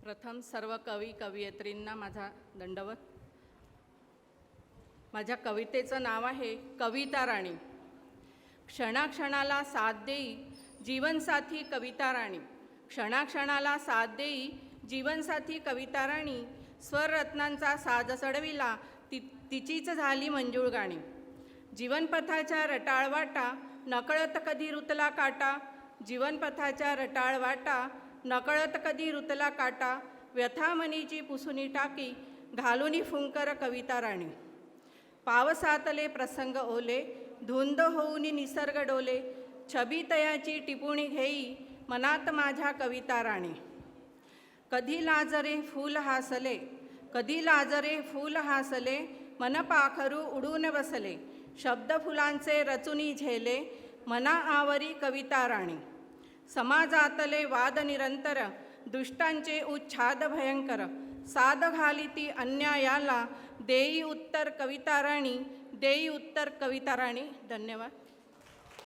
प्रथम सर्व कवी कवयित्रींना माझा दंडवत। माझ्या कवितेचं नाव आहे कविता राणी। क्षणाक्षणाला साथ देई जीवनसाथी कविता राणी, क्षणाक्षणाला साथ देई जीवनसाथी कविता राणी, स्वररत्नांचा साज चढविला तिचीच झाली मंजूळ गाणी। जीवनपथाच्या रटाळ वाटा नकळत कधी रुतला काटा, जीवनपथाच्या रटाळ वाटा नकळत कधी रुतला काटा, व्यथामनीची पुसुनी टाकी घालुनी फुंकर कविता राणी। पावसातले प्रसंग ओले धुंद होऊनी निसर्ग डोले, छबी तयाची टिपुणी घेई मनात माझ्या कविता राणी। कधी लाजरे फूल हासले, कधी लाजरे फूल हासले, मन पाखरू उडून बसले, शब्द फुलांचे रचुनी झेले मना आवरी कविता राणी। समाजातले वाद निरंतर दुष्टांचे उच्छाद भयंकर, साद घाली ती अन्यायाला देई उत्तर कविता राणी, देई उत्तर कविता राणी। धन्यवाद।